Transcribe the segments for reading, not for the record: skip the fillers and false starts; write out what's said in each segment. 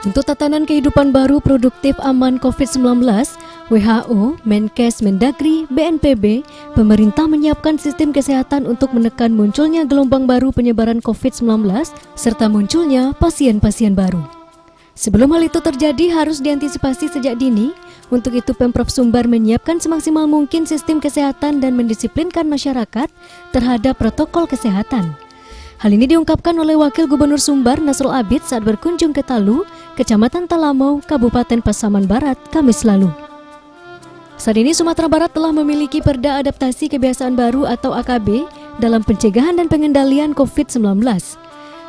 Untuk tatanan kehidupan baru produktif aman COVID-19, WHO, Menkes, Mendagri, BNPB, pemerintah menyiapkan sistem kesehatan untuk menekan munculnya gelombang baru penyebaran COVID-19 serta munculnya pasien-pasien baru. Sebelum hal itu terjadi harus diantisipasi sejak dini. Untuk itu Pemprov Sumbar menyiapkan semaksimal mungkin sistem kesehatan dan mendisiplinkan masyarakat terhadap protokol kesehatan. Hal ini diungkapkan oleh Wakil Gubernur Sumbar Nasrul Abid saat berkunjung ke Talu, Kecamatan Talamau, Kabupaten Pasaman Barat, Kamis lalu. Saat ini Sumatera Barat telah memiliki Perda Adaptasi Kebiasaan Baru atau AKB dalam pencegahan dan pengendalian COVID-19.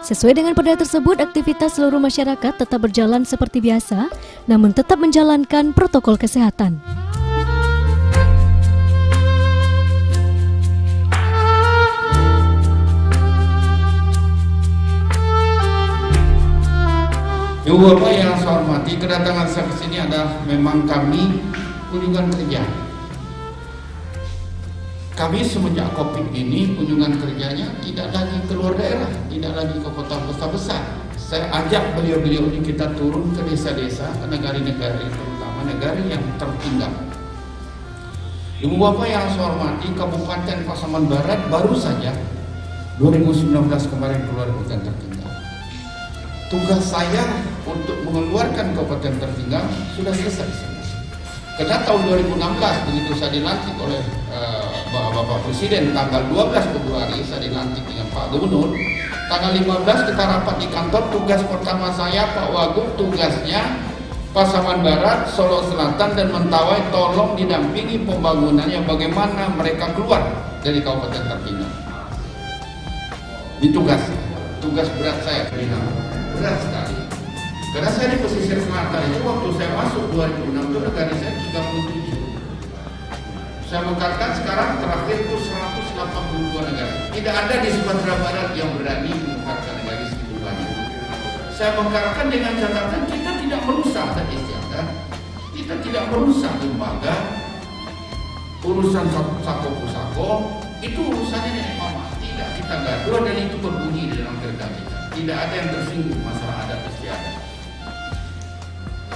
Sesuai dengan perda tersebut, aktivitas seluruh masyarakat tetap berjalan seperti biasa, namun tetap menjalankan protokol kesehatan. Ibu Bapak yang saya hormati, kedatangan saya ke sini adalah memang kami kunjungan kerja. Kami semenjak COVID ini kunjungan kerjanya tidak lagi keluar daerah, tidak lagi ke kota-kota besar. Saya ajak beliau-beliau ini kita turun ke desa-desa, ke negara-negara, terutama negara yang tertinggal. Ibu Bapak yang saya hormati, Kabupaten Pasaman Barat baru saja 2019 kemarin keluar hutan tertinggal. Tugas saya untuk mengeluarkan kabupaten tertinggal sudah selesai. Karena tahun 2016 begitu saya dilantik oleh Bapak Presiden tanggal 12 Februari saya dilantik dengan Pak Gubernur. Tanggal 15 kita rapat di kantor, tugas pertama saya Pak Wagub tugasnya Pasaman Barat, Solo Selatan dan Mentawai tolong didampingi pembangunannya bagaimana mereka keluar dari kabupaten tertinggal. Ini tugas berat saya. Berat sekali. Karena saya di pesisir selatan itu waktu saya masuk 2006 itu negara saya 37. Saya mekarkan sekarang terakhir itu 182 negara. Tidak ada di Sumatera Barat yang berani memekarkan negara segitu banyak. Saya mekarkan dengan catatan kita tidak merusak adat istiadat, kita tidak merusak lembaga, urusan sako pusako itu urusannya nenek mama. Tidak kita gaduh dan itu berbunyi di dalam kerja kita. Tidak ada yang tersinggung masalah adat istiadat.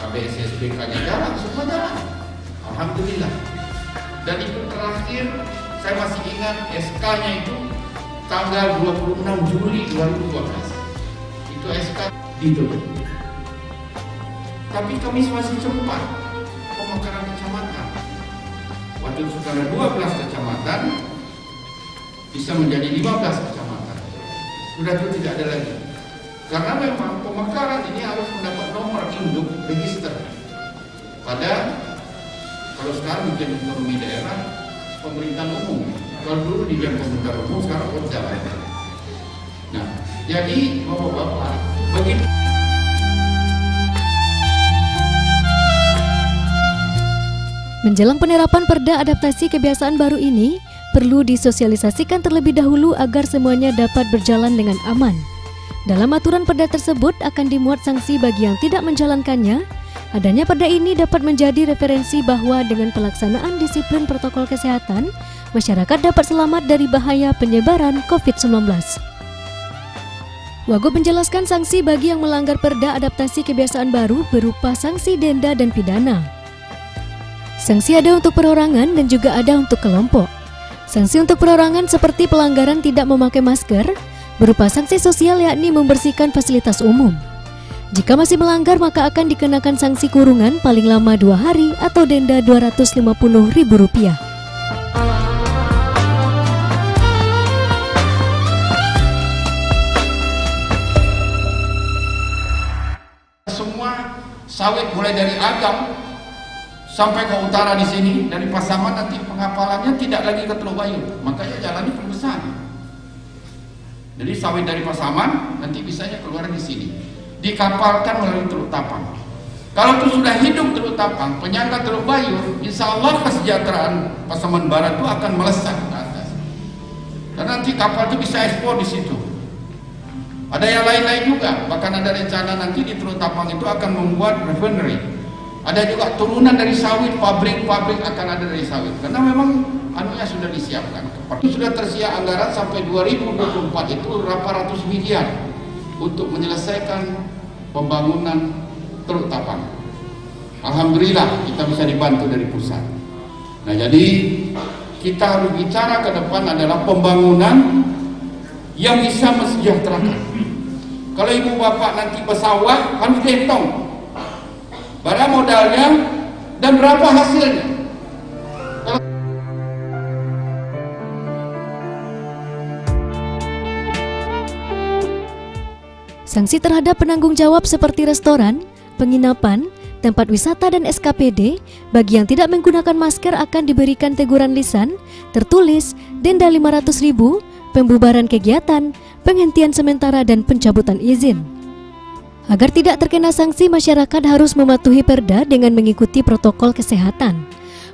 KBSSBK-nya jalan, semua jalan. Alhamdulillah. Dan itu terakhir, saya masih ingat SK-nya itu tanggal 26 Juli 2012. Itu SK ditutup. Tapi kami masih cepat pemekaran kecamatan. Waktu saudara 12 kecamatan bisa menjadi 15 kecamatan. Sudah itu tidak ada lagi. Karena memang pemekaran ini harus mendapat nomor induk register pada kalau sekarang mungkin ekonomi daerah pemerintahan umum. Kalau dulu di bidang pemerintahan umum sekarang jalan. Nah, jadi bapak-bapak begitu. Menjelang penerapan Perda Adaptasi Kebiasaan Baru ini, perlu disosialisasikan terlebih dahulu agar semuanya dapat berjalan dengan aman. Dalam aturan perda tersebut akan dimuat sanksi bagi yang tidak menjalankannya. Adanya perda ini dapat menjadi referensi bahwa dengan pelaksanaan disiplin protokol kesehatan, masyarakat dapat selamat dari bahaya penyebaran COVID-19. Wagub menjelaskan sanksi bagi yang melanggar Perda Adaptasi Kebiasaan Baru berupa sanksi denda dan pidana. Sanksi ada untuk perorangan dan juga ada untuk kelompok. Sanksi untuk perorangan seperti pelanggaran tidak memakai masker, berupa sanksi sosial yakni membersihkan fasilitas umum. Jika masih melanggar maka akan dikenakan sanksi kurungan paling lama 2 hari atau denda Rp250.000. Semua sawit mulai dari Agam sampai ke utara di sini dari Pasaman nanti pengapalannya tidak lagi ke Teluk Bayu, makanya jalannya perbesar. Jadi sawit dari Pasaman nanti bisanya keluar di sini, dikapalkan melalui Teluk Tapang. Kalau itu sudah hidup Teluk Tapang, penyangga Teluk Bayu, insya Allah kesejahteraan Pasaman Barat itu akan melesat ke atas. Dan nanti kapal itu bisa ekspor di situ. Ada yang lain-lain juga, bahkan ada rencana nanti di Teluk Tapang itu akan membuat refinery. Ada juga turunan dari sawit, pabrik-pabrik akan ada dari sawit. Karena memang anunya sudah disiapkan. Itu sudah tersedia anggaran sampai 2024 itu berapa ratus miliar untuk menyelesaikan pembangunan Teluk Tapang. Alhamdulillah kita bisa dibantu dari pusat. Nah, jadi kita harus bicara ke depan adalah pembangunan yang bisa mensejahterakan. Kalau ibu bapak nanti bersawah harus dihitung berapa modalnya dan berapa hasilnya. Sanksi terhadap penanggung jawab seperti restoran, penginapan, tempat wisata dan SKPD bagi yang tidak menggunakan masker akan diberikan teguran lisan, tertulis, denda 500.000, pembubaran kegiatan, penghentian sementara dan pencabutan izin. Agar tidak terkena sanksi, masyarakat harus mematuhi perda dengan mengikuti protokol kesehatan.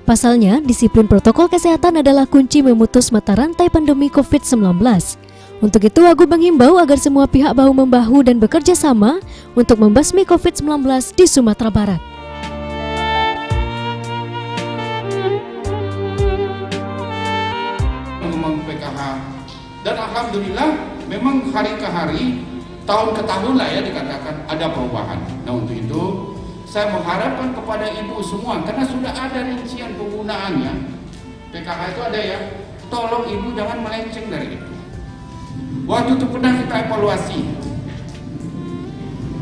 Pasalnya, disiplin protokol kesehatan adalah kunci memutus mata rantai pandemi COVID-19. Untuk itu, Wagub menghimbau agar semua pihak bahu-membahu dan bekerja sama untuk membasmi COVID-19 di Sumatera Barat. Ngomong PKH, dan alhamdulillah memang hari ke hari, tahun ke tahun lah ya dikatakan ada perubahan. Nah, untuk itu saya mengharapkan kepada ibu semua, karena sudah ada rincian penggunaannya PKH itu ada ya, tolong ibu jangan melenceng dari itu. Waktu itu pernah kita evaluasi,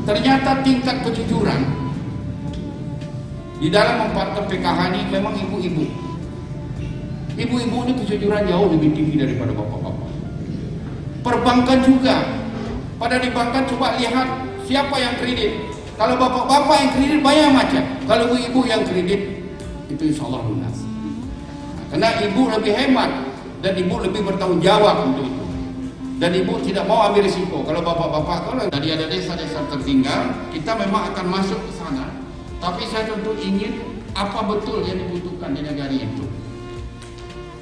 ternyata tingkat kejujuran di dalam mempartner PKH ini memang ibu-ibu. Ibu-ibu ini kejujuran jauh lebih tinggi daripada bapak-bapak. Perbankan juga, pada di bankan coba lihat siapa yang kredit. Kalau bapak-bapak yang kredit banyak macam, kalau ibu-ibu yang kredit itu insya Allah lunas. Nah, karena ibu lebih hemat dan ibu lebih bertanggung jawab untuk itu. Dan ibu tidak mau ambil risiko. Kalau bapak-bapak, kalau tadi ada desa-desa tertinggal, kita memang akan masuk ke sana. Tapi saya tentu ingin apa betul yang dibutuhkan di negara itu.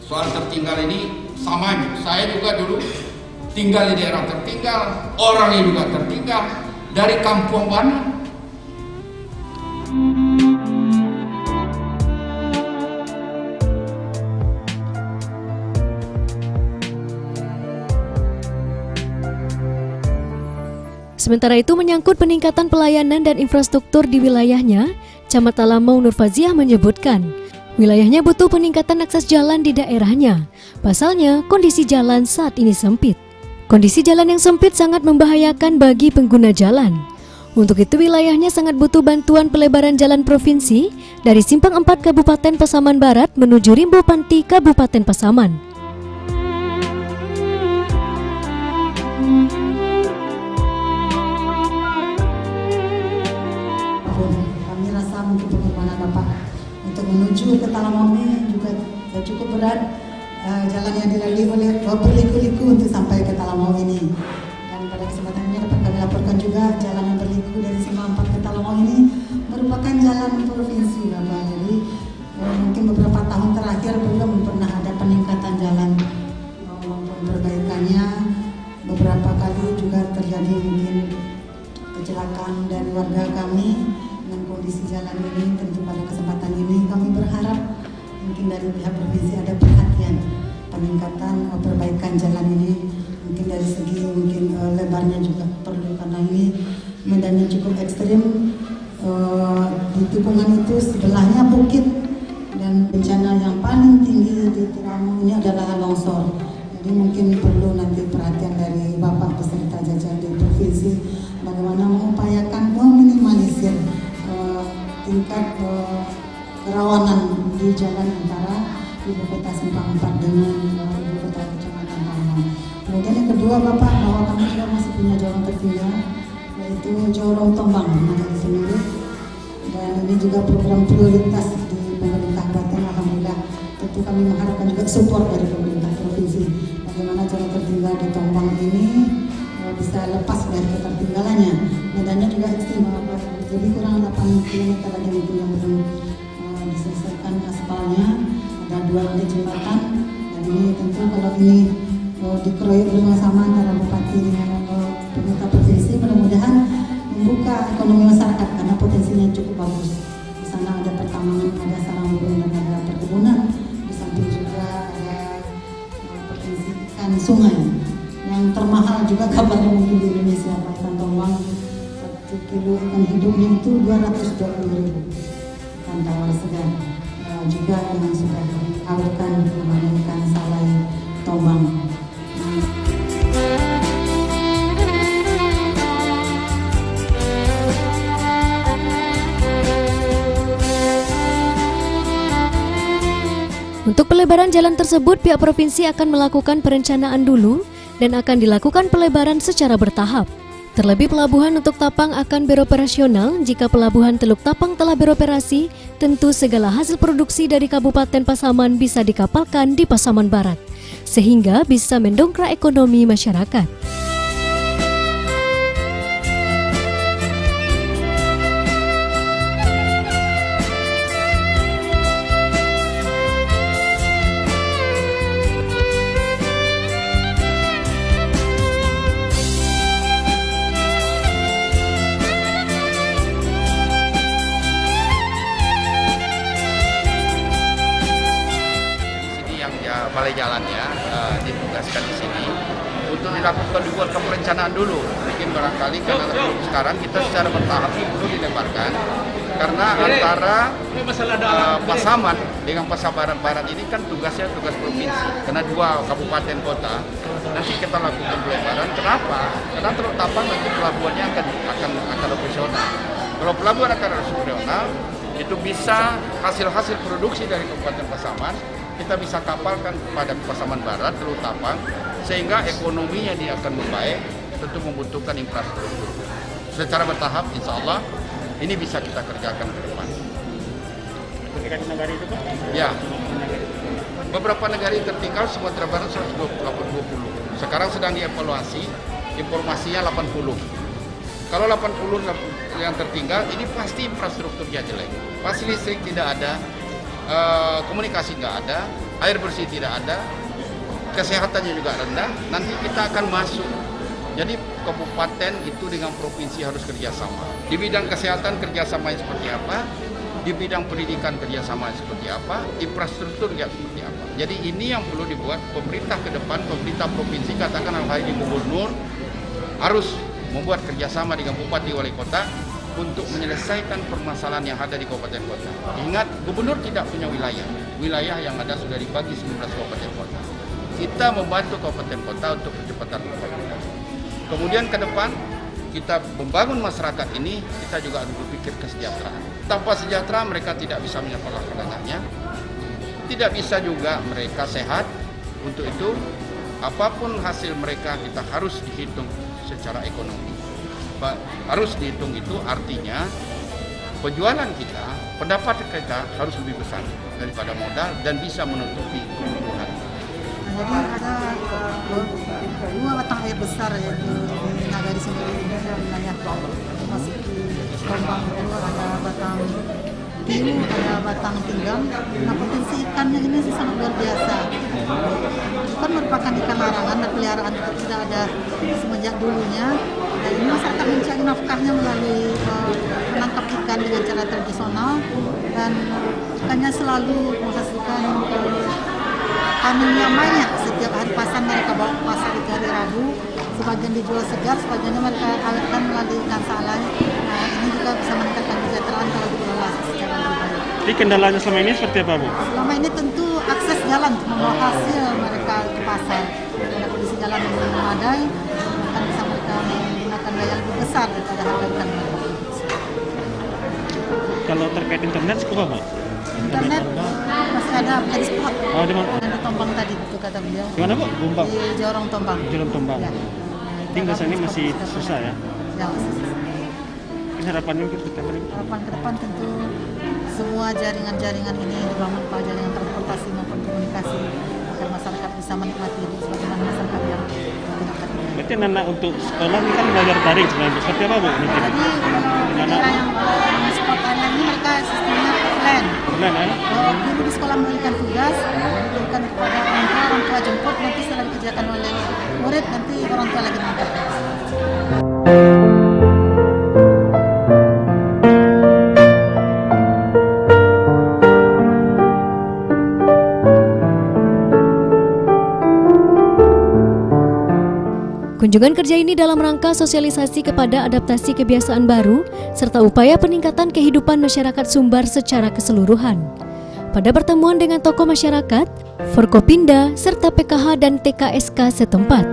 Soal tertinggal ini sama, saya juga dulu tinggal di daerah tertinggal, orangnya juga tertinggal, dari kampung mana. Sementara itu, menyangkut peningkatan pelayanan dan infrastruktur di wilayahnya, Camat Talamau Nur Faziah menyebutkan, wilayahnya butuh peningkatan akses jalan di daerahnya. Pasalnya, kondisi jalan saat ini sempit. Kondisi jalan yang sempit sangat membahayakan bagi pengguna jalan. Untuk itu, wilayahnya sangat butuh bantuan pelebaran jalan provinsi dari Simpang 4 Kabupaten Pasaman Barat menuju Rimbo Panti Kabupaten Pasaman. Kami rasa mungkin bagaimana Bapak untuk menuju ke Talamau ini juga cukup berat, jalan yang dilalui oleh berliku-liku untuk sampai ke Talamau ini. Dan pada kesempatan ini dapat kami laporkan juga jalan yang berliku dari Simpang 4 ke Talamau ini merupakan jalan provinsi Bapak. Jadi mungkin beberapa tahun terakhir belum pernah ada peningkatan jalan maupun perbaikannya. Beberapa kali juga terjadi mungkin kecelakaan dari warga kami dengan kondisi jalan ini. Tentu pada kesempatan ini kami berharap mungkin dari pihak provinsi ada perhatian peningkatan perbaikan jalan ini, mungkin dari segi mungkin lebarnya juga perlu, karena ini medannya cukup ekstrim. Di tikungan itu sebelahnya bukit dan bencana yang paling tinggi di Talamau ini adalah longsor. Jadi mungkin perlu nanti perhatian dari Bapak beserta jajaran di provinsi bagaimana mengupayakan meminimalisir tingkat kerawanan di jalan antara Ibu Kota Simpang 4 dengan Ibu Kota Kecamatan Talamau. Kemudian yang kedua Bapak, bahwa kami juga masih punya jorong tertinggal, yaitu jorong Tombang Nagari Semeru, dan ini juga program prioritas di pemerintah Kabupaten. Alhamdulillah, tentu kami mengharapkan juga support dari pemerintah provinsi bagaimana jorong tertinggal di Tombang ini bisa lepas dari ketertinggalannya. Medannya juga ekstrim, jadi kurang 8 km lagi mungkin yang belum diselesaikan aspalnya. Ada 2 unit jembatan, dan ini tentu kalau ini dikeroyok bersama antara Bupati dengan pemerintah provinsi, mudah-mudahan membuka ekonomi masyarakat karena potensinya cukup bagus. Di sana ada pertambangan, ada sarang burung dan ada perkebunan. Di samping juga ada potensi ikan sungai yang termahal juga kabarnya mungkin di Indonesia, ikan tombang kilo ikan hidungnya itu 220.000 ikan tawar segar. Juga yang sudah diawetkan namanya ikan salai tombang. Untuk pelebaran jalan tersebut, pihak provinsi akan melakukan perencanaan dulu dan akan dilakukan pelebaran secara bertahap. Terlebih pelabuhan untuk Tapang akan beroperasional. Jika pelabuhan Teluk Tapang telah beroperasi, tentu segala hasil produksi dari Kabupaten Pasaman bisa dikapalkan di Pasaman Barat, sehingga bisa mendongkrak ekonomi masyarakat. Balai jalannya ditugaskan di sini untuk dilakukan dibuat perencanaan dulu. Mungkin barangkali karena sekarang kita secara bertahap perlu dilebarkan karena antara Pasaman dengan Pasaman Barat ini kan tugasnya tugas provinsi. Karena 2 kabupaten kota nanti kita lakukan pelebaran. Kenapa? Karena Teluk Tapang nanti pelabuhannya akan operasional. Kalau pelabuhan akan operasional, itu bisa hasil produksi dari Kabupaten Pasaman kita bisa kapalkan kepada Pasaman Barat, Teluk Tapang, sehingga ekonominya dia akan membaik, tentu membutuhkan infrastruktur. Secara bertahap, insya Allah, ini bisa kita kerjakan ke depan. Negara itu Pak? Ya, beberapa negara yang tertinggal Sumatera Barat 120. Sekarang sedang dievaluasi, informasinya 80. Kalau 80 yang tertinggal, ini pasti infrastrukturnya jelek. Pasti listrik tidak ada, komunikasi nggak ada, air bersih tidak ada, kesehatannya juga rendah. Nanti kita akan masuk. Jadi kabupaten itu dengan provinsi harus kerjasama. Di bidang kesehatan kerjasama seperti apa? Di bidang pendidikan kerjasama seperti apa? Infrastruktur seperti apa? Jadi ini yang perlu dibuat pemerintah ke depan, pemerintah provinsi, katakan hal ini gubernur harus membuat kerjasama dengan bupati wali kota untuk menyelesaikan permasalahan yang ada di kabupaten kota. Ingat, gubernur tidak punya wilayah. Wilayah yang ada sudah dibagi 19 kabupaten kota. Kita membantu kabupaten kota untuk percepatan pembangunan. Kemudian ke depan, kita membangun masyarakat ini, kita juga harus berpikir kesejahteraan. Tanpa sejahtera, mereka tidak bisa menyelamatkannya. Tidak bisa juga mereka sehat. Untuk itu, apapun hasil mereka, kita harus dihitung secara ekonomi. Harus dihitung itu artinya penjualan kita, pendapatan kita harus lebih besar daripada modal dan bisa menutupi kebutuhan. Jadi ada 2 batang air besar ya di Nagari sendiri ini wilayah masuk di Tombang itu ada batang Tiu, ada batang Tinggang. Nah, potensi ikannya ini sangat luar biasa. Kan merupakan ikan larangan dan peliharaan tidak ada semenjak dulunya. Dan ini masyarakat mencari nafkahnya melalui menangkap ikan dengan cara tradisional dan ikannya selalu menghasilkan panen yang banyak. Setiap hari pasar mereka bawa ke pasar di hari Rabu, sebagian dijual segar, sebagiannya mereka awetkan melalui ikan salai. Nah, ini juga bisa meningkatkan kesejahteraan kalau dikelola secara lebih baik. Jadi kendalanya selama ini seperti apa Bu? Selama ini tentu akses jalan untuk membawa hasil mereka ke pasar. Kalau kondisi jalan yang belum memadai, akan bisa mereka menggunakan daya lebih besar daripada harga ikan mereka. Kalau terkait internet cukup apa? Internet masih ada jadi spot. Oh, di mana? Di Tombang tadi itu kata beliau. Di mana Bu? Bumbang. Di Jorong Tombang. Jorong Tombang. Ya. Tinggal sini masih susah ya? Ya, susah. Ini harapannya kita seperti apa nih? Harapan ke depan tentu semua jaringan-jaringan ini dibangun pada jaringan transportasi maupun komunikasi agar masyarakat bisa menikmati hidup sebagaimana masyarakat yang tidak terdiri. Berarti anak untuk sekolah ini kan belajar daring sebenarnya. Seperti apa Bu? Jadi kalau daerah yang sport online ini mereka sistemnya offline. Online ya? Dulu di sekolah memberikan tugas, diberikan kepada orang tua jemput, nanti setelah dikerjakan oleh murid, nanti orang tua lagi mengerjakan. Kunjungan kerja ini dalam rangka sosialisasi kepada adaptasi kebiasaan baru serta upaya peningkatan kehidupan masyarakat Sumbar secara keseluruhan. Pada pertemuan dengan tokoh masyarakat, Forkopinda serta PKH dan TKSK setempat.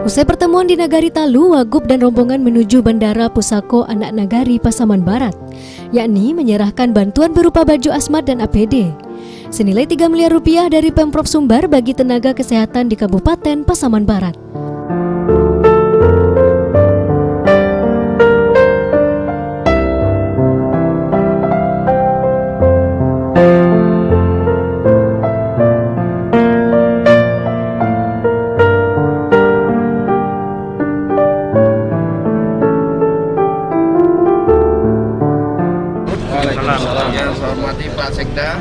Usai pertemuan di Nagari Talu, Wagub dan rombongan menuju Bandara Pusako Anak Nagari Pasaman Barat, yakni menyerahkan bantuan berupa baju asmat dan APD senilai 3 miliar rupiah dari Pemprov Sumbar bagi tenaga kesehatan di Kabupaten Pasaman Barat. Yang saya hormati Pak Sekda,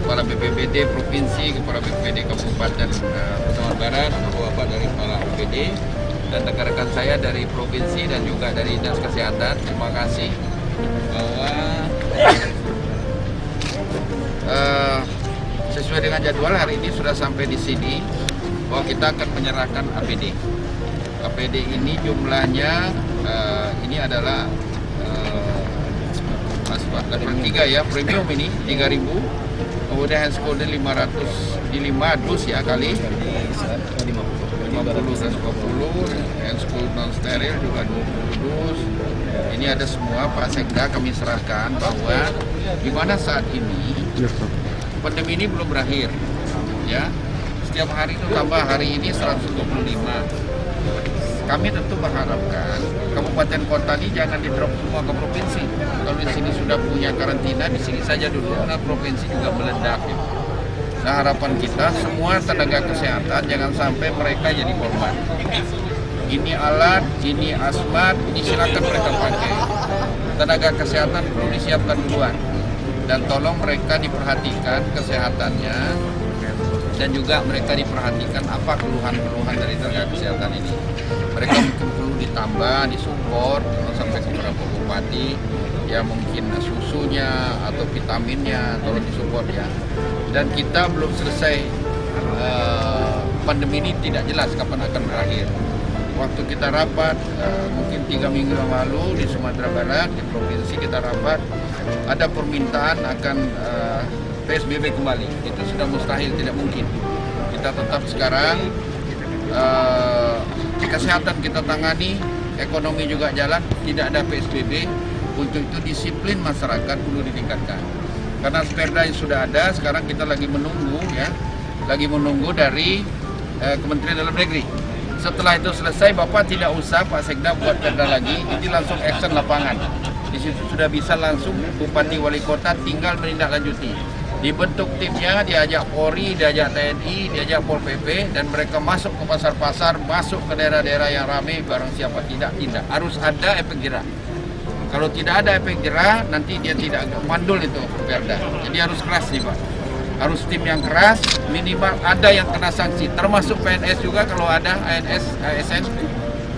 kepala BPBD Provinsi, kepala BPBD Kabupaten Pasaman Barat, Bapak dari kepala BPBD, dan rekan-rekan saya dari Provinsi dan juga dari Dinas Kesehatan. Terima kasih bahwa sesuai dengan jadwal hari ini sudah sampai di sini bahwa kita akan menyerahkan APD. APD ini jumlahnya ini adalah level 3 ya, premium ini 3.000, kemudian hand shoulder 500 di 5 dus ya kali 50 dan 50, hand shoulder non steril juga 20 dus. Ini ada semua Pak Sekda kami serahkan bahwa di mana saat ini pandemi ini belum berakhir ya, setiap hari itu tambah, hari ini 125. Kami tentu mengharapkan kabupaten kota ini jangan di-drop semua ke provinsi. Kalau di sini sudah punya karantina, di sini saja dulu, karena provinsi juga meledak. Ya. Nah, harapan kita semua tenaga kesehatan jangan sampai mereka jadi korban. Ini alat, ini asmat, ini silakan mereka pakai. Tenaga kesehatan perlu disiapkan duluan. Dan tolong mereka diperhatikan kesehatannya, dan juga mereka diperhatikan apa keluhan-keluhan dari tenaga kesehatan ini. Mereka mungkin perlu ditambah, disupport sampai ke beberapa bupati, ya mungkin susunya atau vitaminnya tolong disupport ya. Dan kita belum selesai, pandemi ini tidak jelas kapan akan berakhir. Waktu kita rapat, mungkin 3 minggu yang lalu di Sumatera Barat, di provinsi kita rapat, ada permintaan akan PSBB kembali. Itu sudah mustahil, tidak mungkin. Kita tetap sekarang kesehatan kita tangani, ekonomi juga jalan, tidak ada PSBB. Untuk itu disiplin masyarakat perlu ditingkatkan. Karena perda yang sudah ada, sekarang kita lagi menunggu ya, lagi menunggu dari Kementerian Dalam Negeri. Setelah itu selesai, Bapak tidak usah Pak Sekda buat perda lagi, ini langsung action lapangan. Di situ sudah bisa langsung Bupati Wali Kota tinggal menindaklanjuti. Dibentuk timnya, diajak Polri, diajak TNI, diajak Pol PP, dan mereka masuk ke pasar-pasar, masuk ke daerah-daerah yang ramai, barang siapa tidak. Harus ada efek jerah. Kalau tidak ada efek jerah, nanti dia tidak mandul itu perda. Jadi harus keras nih Pak. Harus tim yang keras, minimal ada yang kena sanksi, termasuk PNS juga kalau ada ASN,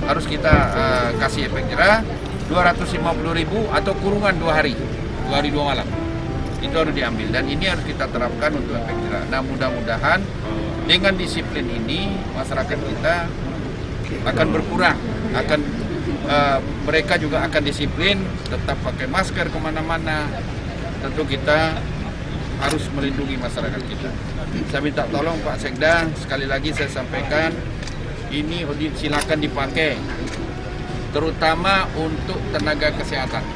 harus kita kasih efek jerah, 250.000 atau kurungan 2 hari 2 malam. Itu harus diambil dan ini harus kita terapkan untuk efek jerah. Nah mudah-mudahan dengan disiplin ini masyarakat kita akan berkurang, mereka juga akan disiplin, tetap pakai masker kemana-mana. Tentu kita harus melindungi masyarakat kita. Saya minta tolong Pak Sekda, sekali lagi saya sampaikan, ini silakan dipakai, terutama untuk tenaga kesehatan.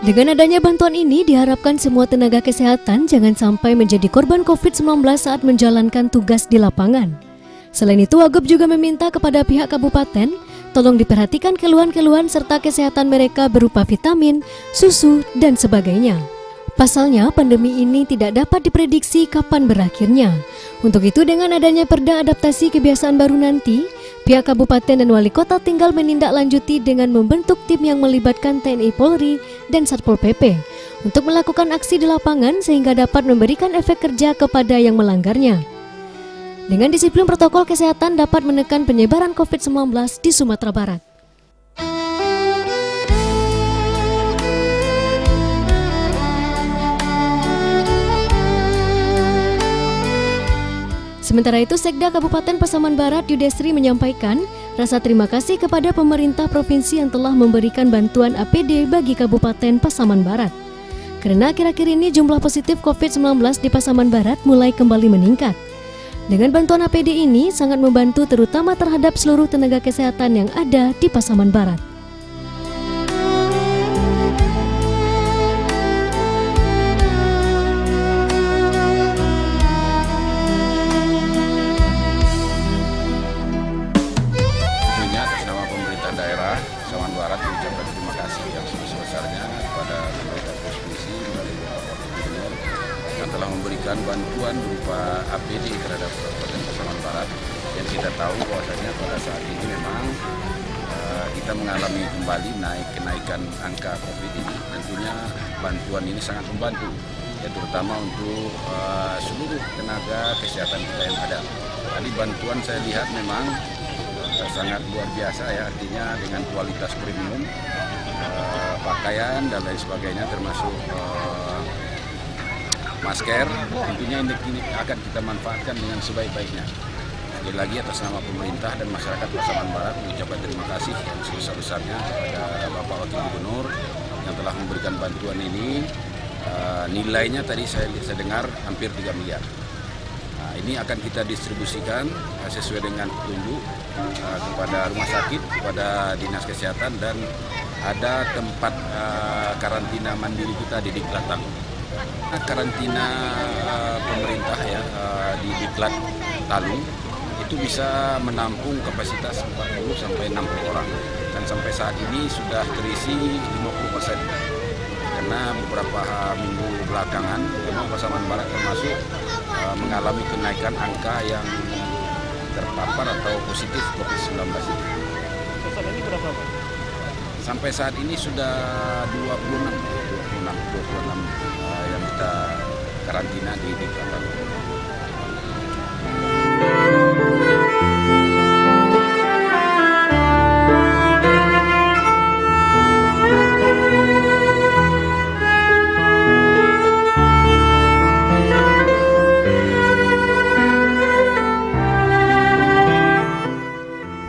Dengan adanya bantuan ini diharapkan semua tenaga kesehatan jangan sampai menjadi korban COVID-19 saat menjalankan tugas di lapangan. Selain itu, Wagub juga meminta kepada pihak kabupaten tolong diperhatikan keluhan-keluhan serta kesehatan mereka berupa vitamin, susu, dan sebagainya. Pasalnya, pandemi ini tidak dapat diprediksi kapan berakhirnya. Untuk itu, dengan adanya perda adaptasi kebiasaan baru nanti, pihak kabupaten dan wali kota tinggal menindaklanjuti dengan membentuk tim yang melibatkan TNI Polri dan Satpol PP untuk melakukan aksi di lapangan sehingga dapat memberikan efek kerja kepada yang melanggarnya. Dengan disiplin protokol kesehatan dapat menekan penyebaran COVID-19 di Sumatera Barat. Sementara itu, Sekda Kabupaten Pasaman Barat Yudesri menyampaikan rasa terima kasih kepada pemerintah provinsi yang telah memberikan bantuan APD bagi Kabupaten Pasaman Barat. Karena akhir-akhir ini jumlah positif COVID-19 di Pasaman Barat mulai kembali meningkat. Dengan bantuan APD ini sangat membantu terutama terhadap seluruh tenaga kesehatan yang ada di Pasaman Barat. Pasaman Barat mengucapkan terima kasih yang sebesar-besarnya kepada pemerintah provinsi melalui Bapak Wakil Gubernur yang telah memberikan bantuan berupa APD terhadap Kabupaten Pasaman Barat, yang kita tahu bahwasanya pada saat ini memang kita mengalami kembali kenaikan angka COVID ini. Tentunya bantuan ini sangat membantu, ya, terutama untuk seluruh tenaga kesehatan kita yang ada. Tadi bantuan saya lihat memang sangat luar biasa, ya, artinya dengan kualitas premium, pakaian dan lain sebagainya, termasuk masker. Tentunya ini akan kita manfaatkan dengan sebaik-baiknya. Sekali lagi atas nama pemerintah dan masyarakat Pasaman Barat mengucapkan terima kasih yang sebesar-besarnya kepada Bapak Wakil Gubernur yang telah memberikan bantuan ini. Nilainya tadi saya dengar hampir 3 miliar. Ini akan kita distribusikan sesuai dengan petunjuk kepada rumah sakit, kepada dinas kesehatan, dan ada tempat karantina mandiri kita di Diklat Talung. Karantina pemerintah, ya, di Diklat Talung itu bisa menampung kapasitas 40 sampai 60 orang, dan sampai saat ini sudah terisi 50%. Karena beberapa minggu belakangan memang Pasaman Barat termasuk mengalami kenaikan angka yang terpapar atau positif COVID-19 ini. Saat ini berapa, Pak? Sampai saat ini sudah 26 yang kita karantina di Diklat Talung.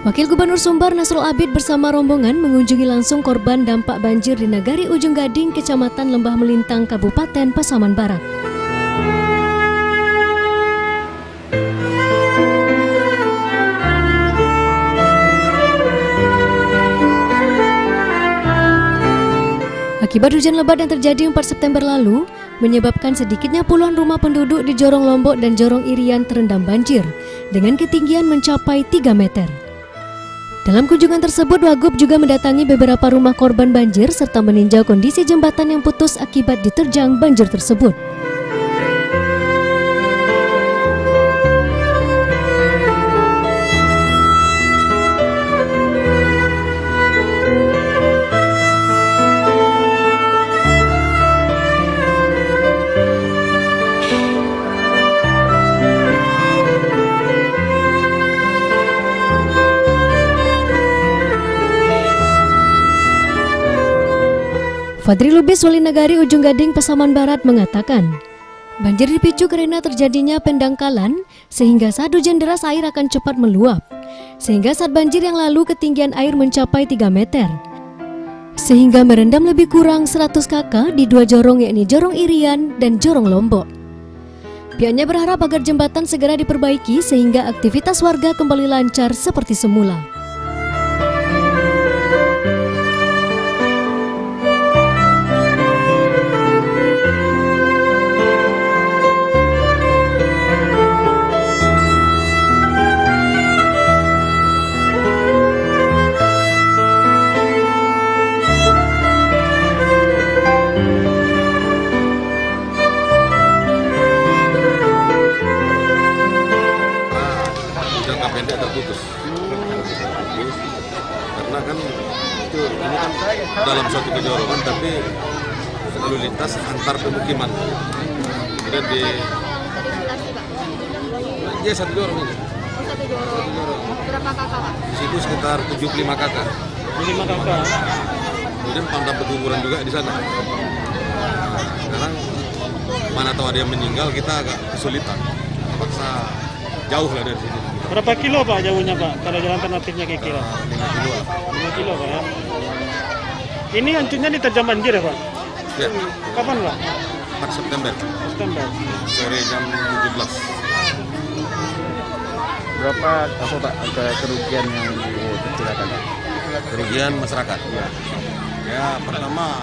Wakil Gubernur Sumbar Nasrul Abid bersama rombongan mengunjungi langsung korban dampak banjir di Nagari Ujung Gading, Kecamatan Lembah Melintang, Kabupaten Pasaman Barat. Akibat hujan lebat yang terjadi 4 September lalu, menyebabkan sedikitnya puluhan rumah penduduk di Jorong Lombok dan Jorong Irian terendam banjir dengan ketinggian mencapai 3 meter. Dalam kunjungan tersebut, Wagub juga mendatangi beberapa rumah korban banjir serta meninjau kondisi jembatan yang putus akibat diterjang banjir tersebut. Fadri Lubis, Wali Nagari Ujung Gading, Pasaman Barat mengatakan, banjir dipicu karena terjadinya pendangkalan sehingga saat hujan deras air akan cepat meluap. Sehingga saat banjir yang lalu ketinggian air mencapai 3 meter. Sehingga merendam lebih kurang 100 kakak di 2 jorong, yakni Jorong Irian dan Jorong Lombok. Pihaknya berharap agar jembatan segera diperbaiki sehingga aktivitas warga kembali lancar seperti semula. itu ini kan dalam suatu kejorokan tapi lalu lintas antar pemukiman. Kemudian dia satu jorong ini. Satu jorong. Berapa kakak, Pak? Di situ sekitar 75 kakak. 5 kakak. Kemudian pantang berkuburan juga di sana. Sekarang mana tahu ada yang meninggal, kita agak kesulitan. Terpaksa jauh lah dari sini. Berapa kilo Pak jauhnya Pak? Kalau jalan alternatifnya kira-kira? 5 kilo. 5 kilo Pak ya. Ini hancurnya diterjang banjir ya Pak? Ya, Kapan Pak? 4 September, September. sore jam 17. Berapa Pak kerugian yang diperkirakan? Kerugian masyarakat. Ya, pertama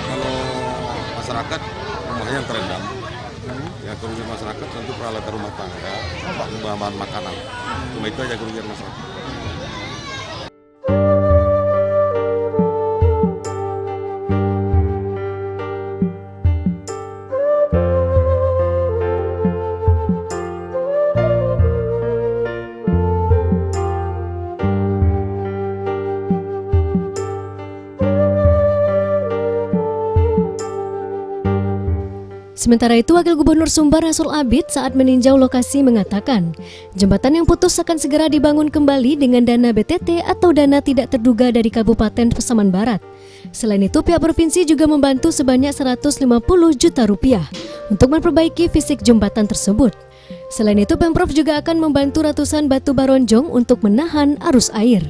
kalau masyarakat rumahnya yang terendam. Ya, kerugian masyarakat tentu peralatan rumah tangga, bahan makanan. Cuma itu aja kerugian masyarakat. Sementara itu, Wakil Gubernur Sumbar Rasul Abid saat meninjau lokasi mengatakan, jembatan yang putus akan segera dibangun kembali dengan dana BTT atau dana tidak terduga dari Kabupaten Pasaman Barat. Selain itu, pihak provinsi juga membantu sebanyak 150 juta rupiah untuk memperbaiki fisik jembatan tersebut. Selain itu, Pemprov juga akan membantu ratusan batu baronjong untuk menahan arus air.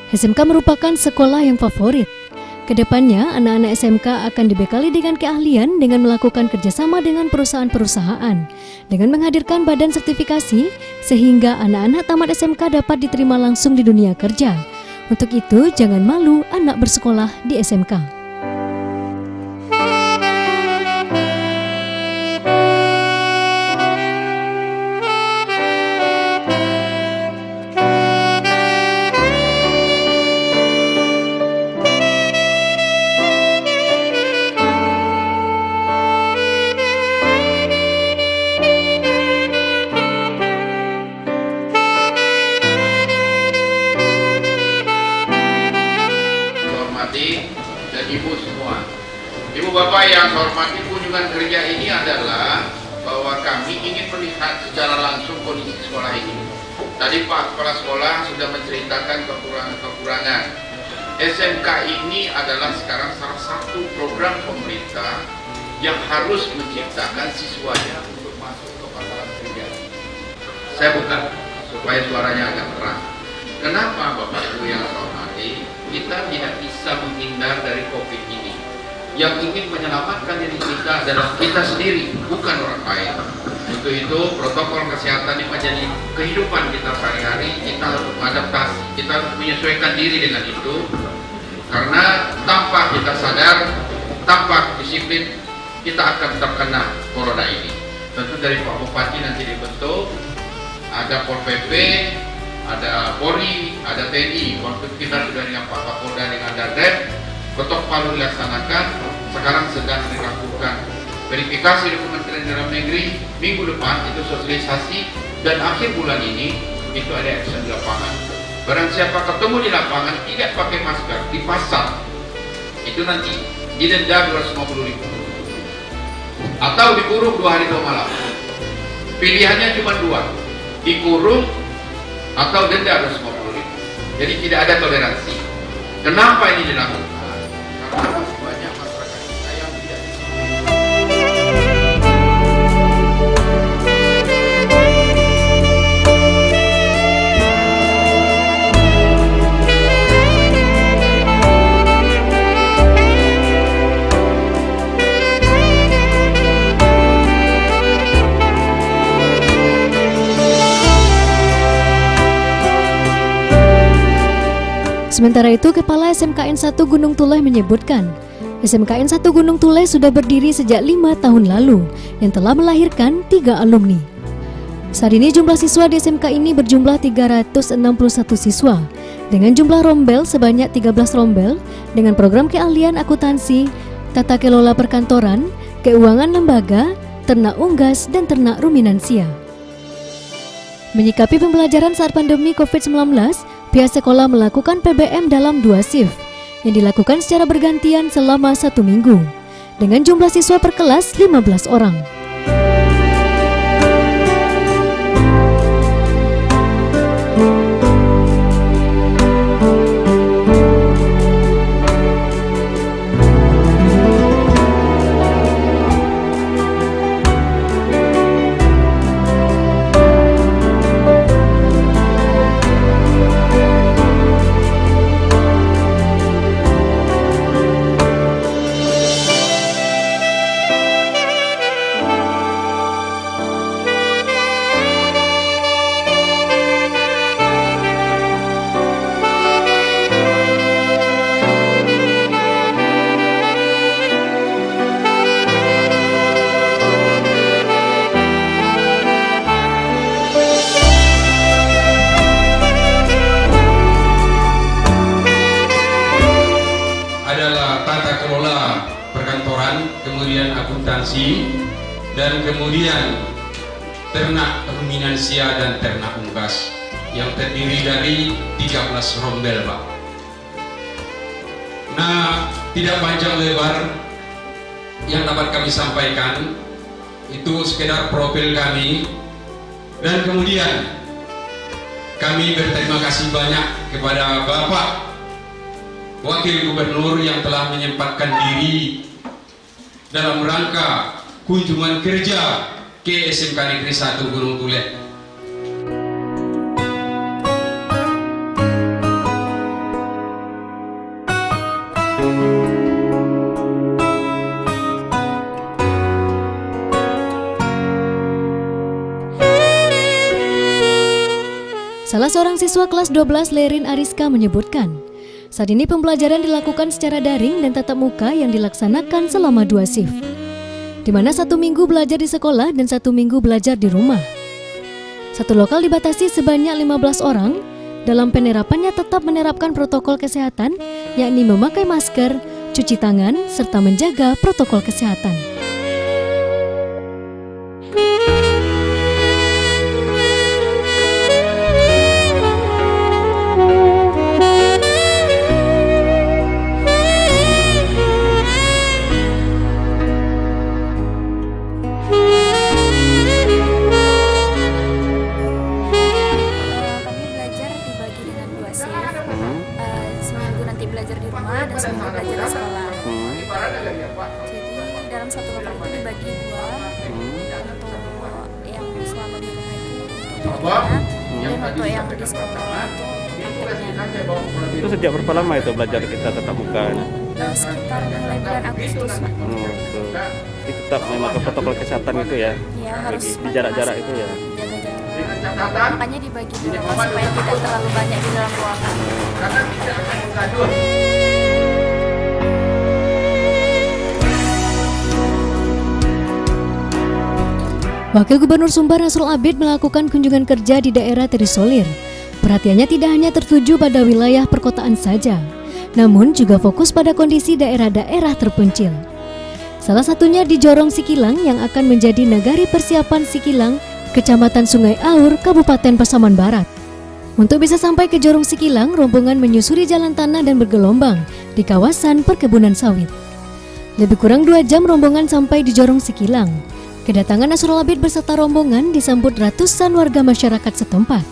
SMK merupakan sekolah yang favorit. Kedepannya, anak-anak SMK akan dibekali dengan keahlian dengan melakukan kerjasama dengan perusahaan-perusahaan, dengan menghadirkan badan sertifikasi, sehingga anak-anak tamat SMK dapat diterima langsung di dunia kerja. Untuk itu, jangan malu anak bersekolah di SMK. Dan ibu semua, ibu bapak yang saya hormati, kunjungan kerja ini adalah bahwa kami ingin melihat secara langsung kondisi sekolah ini. Tadi Pak Kepala Sekolah sudah menceritakan kekurangan. SMK ini adalah sekarang salah satu program pemerintah yang harus menciptakan siswanya untuk masuk ke pasaran kerja. Saya buka supaya suaranya agak terang. Kenapa Bapak Ibu yang saya hormati? Kita tidak bisa menghindar dari COVID ini. Yang ingin menyelamatkan diri kita adalah kita sendiri, bukan orang lain. Untuk itu, protokol kesehatan yang menjadi kehidupan kita sehari-hari, kita harus mengadaptasi, kita harus menyesuaikan diri dengan itu. Karena tanpa kita sadar, tanpa disiplin, kita akan terkena corona ini. Tentu dari Pak Bupati nanti dibentuk, ada Pol PP, ada Polri, ada TNI. Waktu kita sudah dengan Pak Kapolda dengan Danrem, ketok palu dilaksanakan. Sekarang sedang dilakukan verifikasi di Kementerian Dalam Negeri. Minggu depan itu sosialisasi, dan akhir bulan ini itu ada action di lapangan. Barang siapa ketemu di lapangan tidak pakai masker di pasar, itu nanti didenda 250.000 atau dikurung 2 hari 2 malam. Pilihannya cuma 2, dikurung atau denda 250.000. Jadi tidak ada toleransi. Kenapa ini dilakukan? Karena banyak masyarakat kita yang tidak disiplin. Sementara itu, Kepala SMKN 1 Gunung Tuleh menyebutkan, SMKN 1 Gunung Tuleh sudah berdiri sejak 5 tahun lalu yang telah melahirkan 3 alumni. Saat ini jumlah siswa di SMK ini berjumlah 361 siswa, dengan jumlah rombel sebanyak 13 rombel, dengan program keahlian akuntansi, tata kelola perkantoran, keuangan lembaga, ternak unggas, dan ternak ruminansia. Menyikapi pembelajaran saat pandemi COVID-19, pihak sekolah melakukan PBM dalam 2 shift yang dilakukan secara bergantian selama 1 minggu dengan jumlah siswa per kelas 15 orang. Kemudian akuntansi, dan kemudian ternak ruminansia dan ternak unggas yang terdiri dari 13 rombel, Pak. Nah, tidak panjang lebar yang dapat kami sampaikan, itu sekedar profil kami, dan kemudian kami berterima kasih banyak kepada Bapak Wakil Gubernur yang telah menyempatkan diri dalam rangka kunjungan kerja ke SMK Negeri 1 Gunung Tuleh. Salah seorang siswa kelas 12 Lerin Ariska menyebutkan, saat ini pembelajaran dilakukan secara daring dan tatap muka yang dilaksanakan selama 2 shift, di mana 1 minggu belajar di sekolah dan 1 minggu belajar di rumah. Satu lokal dibatasi sebanyak 15 orang. Dalam penerapannya tetap menerapkan protokol kesehatan, yakni memakai masker, cuci tangan, serta menjaga protokol kesehatan. Seminggu nanti belajar di rumah dan seminggu belajar di sekolah. Jadi dalam satu lokal itu dibagi 2 untuk yang selama di rumah itu untuk dan untuk yang di sekolah itu prakteknya. Itu sejak berapa lama itu belajar kita tatap muka? Sekitar mulai bulan Agustus. Itu tetap memakai protokol kesehatan itu ya? Ya, harus di jarak-jarak itu ya? Makanya dibagi 2 supaya tidak terlalu banyak di dalam ruangan. Wakil Gubernur Sumbar Nasrul Abid melakukan kunjungan kerja di daerah terisolir. Perhatiannya tidak hanya tertuju pada wilayah perkotaan saja, namun juga fokus pada kondisi daerah-daerah terpencil. Salah satunya di Jorong Sikilang yang akan menjadi nagari persiapan Sikilang, Kecamatan Sungai Aur, Kabupaten Pasaman Barat. Untuk bisa sampai ke Jorong Sikilang, rombongan menyusuri jalan tanah dan bergelombang di kawasan perkebunan sawit. Lebih kurang 2 jam rombongan sampai di Jorong Sikilang. Kedatangan Nasrul Abid beserta rombongan disambut ratusan warga masyarakat setempat.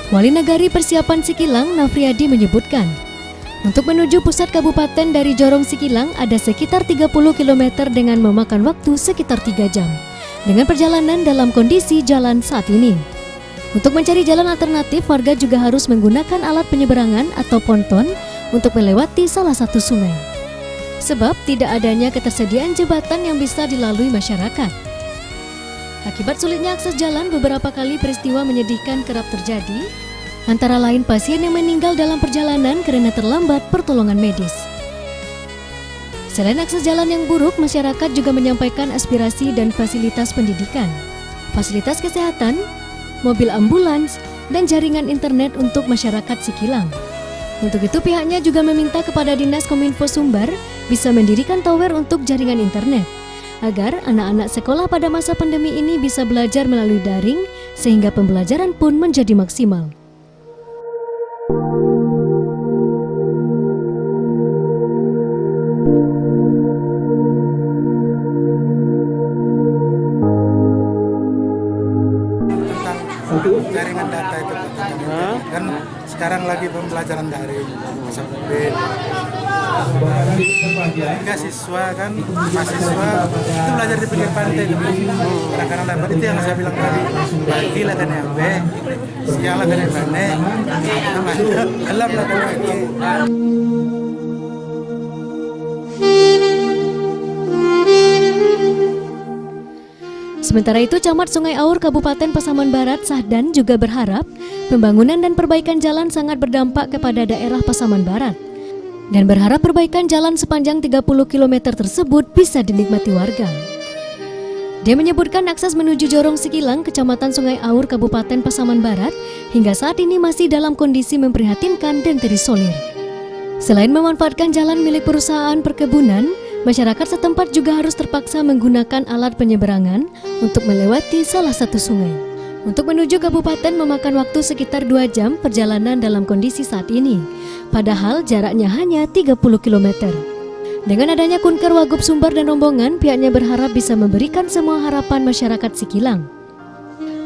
Wali Nagari Persiapan Sikilang, Nafriadi menyebutkan, untuk menuju pusat kabupaten dari Jorong Sikilang ada sekitar 30 km dengan memakan waktu sekitar 3 jam, dengan perjalanan dalam kondisi jalan saat ini. Untuk mencari jalan alternatif, warga juga harus menggunakan alat penyeberangan atau ponton untuk melewati salah satu sungai. Sebab tidak adanya ketersediaan jembatan yang bisa dilalui masyarakat. Akibat sulitnya akses jalan, beberapa kali peristiwa menyedihkan kerap terjadi, antara lain pasien yang meninggal dalam perjalanan karena terlambat pertolongan medis. Selain akses jalan yang buruk, masyarakat juga menyampaikan aspirasi dan fasilitas pendidikan, fasilitas kesehatan, mobil ambulans, dan jaringan internet untuk masyarakat Sikilang. Untuk itu pihaknya juga meminta kepada Dinas Kominfo Sumbar bisa mendirikan tower untuk jaringan internet, agar anak-anak sekolah pada masa pandemi ini bisa belajar melalui daring sehingga pembelajaran pun menjadi maksimal. Tentang jaringan data itu kan sekarang lagi pembelajaran daring sampai hingga siswa kan mahasiswa itu belajar di pinggir pantai kadang-kadang dapat itu yang saya bilang tadi bagi lah kan yang B sialah kan yang bane dalam lah kan yang Sementara itu, Camat Sungai Aur Kabupaten Pasaman Barat, Sahdan, juga berharap pembangunan dan perbaikan jalan sangat berdampak kepada daerah Pasaman Barat, dan berharap perbaikan jalan sepanjang 30 km tersebut bisa dinikmati warga. Dia menyebutkan akses menuju Jorong Sikilang, Kecamatan Sungai Aur, Kabupaten Pasaman Barat, hingga saat ini masih dalam kondisi memprihatinkan dan terisolir. Selain memanfaatkan jalan milik perusahaan perkebunan, masyarakat setempat juga harus terpaksa menggunakan alat penyeberangan untuk melewati salah satu sungai. Untuk menuju kabupaten memakan waktu sekitar 2 jam perjalanan dalam kondisi saat ini, padahal jaraknya hanya 30 km. Dengan adanya Kunker Wagub Sumbar dan rombongan, pihaknya berharap bisa memberikan semua harapan masyarakat Sikilang.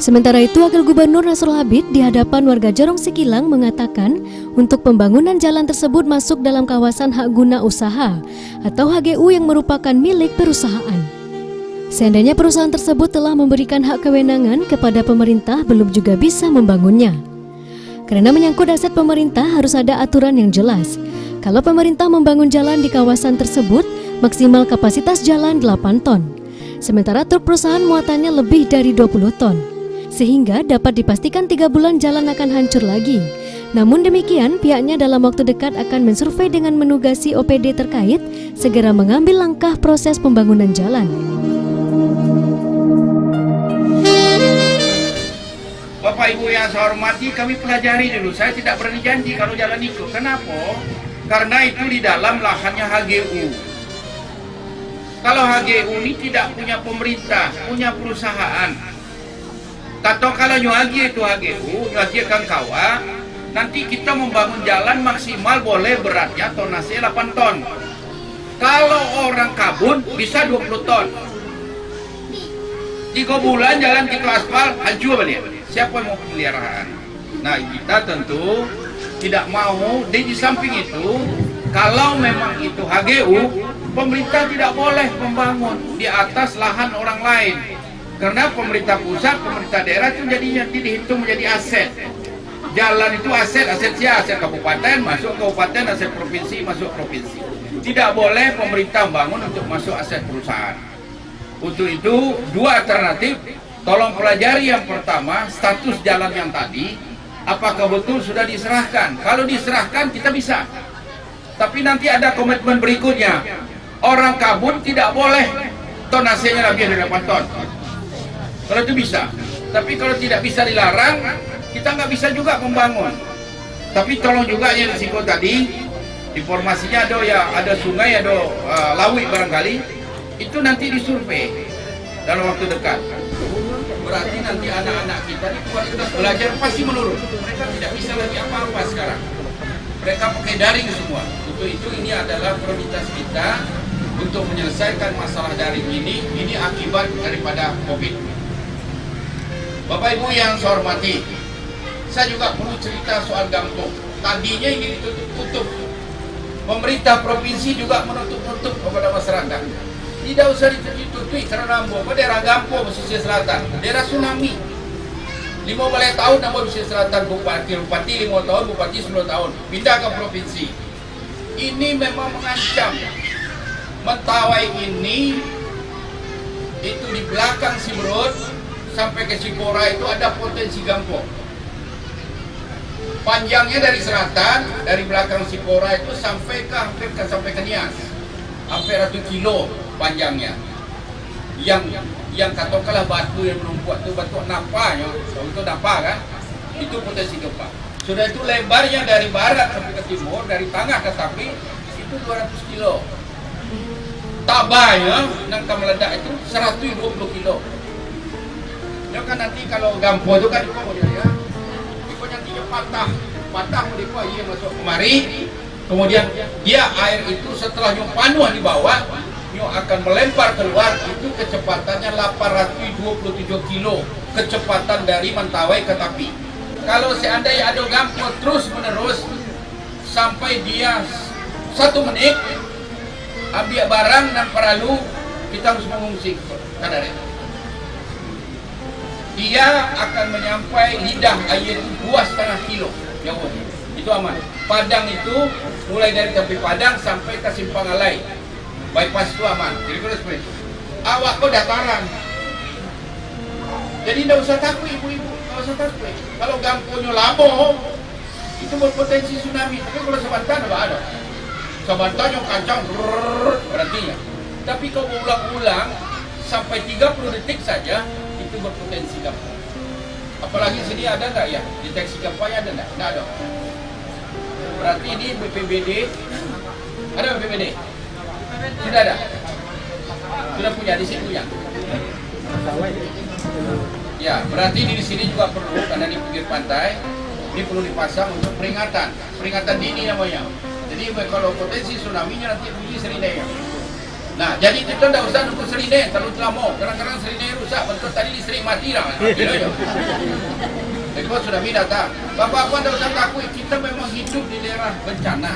Sementara itu, Wakil Gubernur Nasrul Abid di hadapan warga Jorong Sikilang mengatakan untuk pembangunan jalan tersebut masuk dalam kawasan hak guna usaha atau HGU yang merupakan milik perusahaan. Seandainya perusahaan tersebut telah memberikan hak kewenangan kepada pemerintah, belum juga bisa membangunnya. Karena menyangkut aset pemerintah harus ada aturan yang jelas. Kalau pemerintah membangun jalan di kawasan tersebut, maksimal kapasitas jalan 8 ton. Sementara truk perusahaan muatannya lebih dari 20 ton. Sehingga dapat dipastikan 3 bulan jalan akan hancur lagi. Namun demikian, pihaknya dalam waktu dekat akan mensurvei dengan menugasi OPD terkait segera mengambil langkah proses pembangunan jalan. Bapak Ibu yang saya hormati, kami pelajari dulu. Saya tidak berani janji kalau jalan itu. Kenapa? Karena itu di dalam lahannya HGU. Kalau HGU ini tidak punya pemerintah, punya perusahaan. Atau kalau nyuagi itu HGU, nyuagi Kangkawa, nanti kita membangun jalan maksimal boleh beratnya tonase 8 ton. Kalau orang kabun bisa 20 ton. 3 bulan jalan gitu aspal, hancur balik. Siapa yang mau pemeliharaan? Nah, kita tentu tidak mau. Di samping itu, kalau memang itu HGU, pemerintah tidak boleh membangun di atas lahan orang lain. Karena pemerintah pusat, pemerintah daerah itu jadinya dihitung menjadi aset. Jalan itu aset siapa? Aset kabupaten, masuk kabupaten, aset provinsi, masuk provinsi. Tidak boleh pemerintah membangun untuk masuk aset perusahaan. Untuk itu, 2 alternatif. Tolong pelajari yang pertama, status jalan yang tadi. apakah betul sudah diserahkan. Kalau diserahkan kita bisa. Tapi nanti ada komitmen berikutnya. Orang kabut tidak boleh tonasenya lebih dari 8 ton. Kalau itu bisa. Tapi kalau tidak bisa dilarang, kita nggak bisa juga membangun. Tapi tolong juga yang risiko tadi, informasinya ada sungai, ada laut barangkali, itu nanti disurvei dalam waktu dekat. Berarti nanti anak-anak kita di kualitas belajar pasti menurun. Mereka tidak bisa lagi apa-apa sekarang. Mereka pakai daring semua. Untuk itu ini adalah prioritas kita untuk menyelesaikan masalah daring ini. Ini akibat daripada COVID. Bapak Ibu yang saya hormati, saya juga perlu cerita soal Gampong. Tadinya ini ditutup. Pemerintah provinsi juga menutup kepada masyarakat. Tidak usah ditutupi karena daerah Gampong pesisir selatan, daerah tsunami. 15 tahun nambah pesisir selatan bupati 5 tahun, bupati 10 tahun, pindah ke provinsi. Ini memang mengancam. Mentawai ini itu di belakang Simrut sampai ke Sipora itu ada potensi Gampong. Panjangnya dari selatan, dari belakang Sipora itu sampai ke Nias, hampir 1 kilo panjangnya. Yang katakanlah batu yang menumpuk itu batu napanya, itu napa kan? Itu potensi gempa. Sudah itu lebarnya dari barat sampai ke timur, dari tengah ke tepi itu 200 kilo. Tabanya nangka meledak itu 120 kilo. Ya kan nanti kalau Gampong itu kan ya. Nantinya patah mereka ia masuk kemari, kemudian dia air itu setelah panuh di bawah, akan melempar keluar, itu kecepatannya 827 kilo kecepatan dari Mentawai ke Tapi. Kalau seandainya ada Gampong terus menerus sampai dia 1 menit ambil barang dan perahu, kita harus mengungsi ke Kadaret. Dia akan menyampai lidah air 2,5 kilo jauh. Itu aman. Padang itu mulai dari tepi Padang sampai ke Simpang Alai. Bypass itu aman. Kira-kira seperti itu. Awak kok dataran. Jadi tidak usah takut ibu-ibu, tidak usah takut. Kalau Gampongnya Labuh itu berpotensi tsunami. Tapi kalau Sabantan tidak ada. Sabantan yang kancang berarti ya. Tapi kalau ulang-ulang sampai 30 detik saja itu berpotensi gempa. Apalagi sini ada nggak ya deteksi gempanya, ada nggak? Nggak ada. Berarti ini BPBD ada BPBD? Sudah ada. Sudah punya di sini punya. Ya berarti di sini juga perlu karena di pinggir pantai ini perlu dipasang untuk peringatan dini namanya. Jadi kalau potensi tsunami-nya nanti bunyi serinai. Nah, jadi kita tidak usah nunggu serinai terlalu lama. Kadang-kadang serinai rusak, bentuk tadi listrik mati lah. Ekor sudah datang. Bapak-bapak tidak usah takut, kita memang hidup di daerah bencana.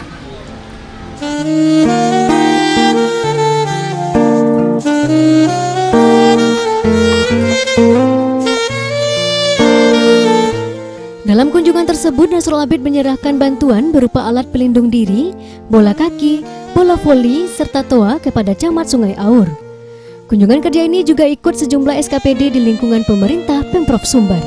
Dalam kunjungan tersebut, Nasrul Abid menyerahkan bantuan berupa alat pelindung diri, bola kaki, bola voli, serta toa kepada Camat Sungai Aur. Kunjungan kerja ini juga ikut sejumlah SKPD di lingkungan pemerintah Pemprov Sumbar.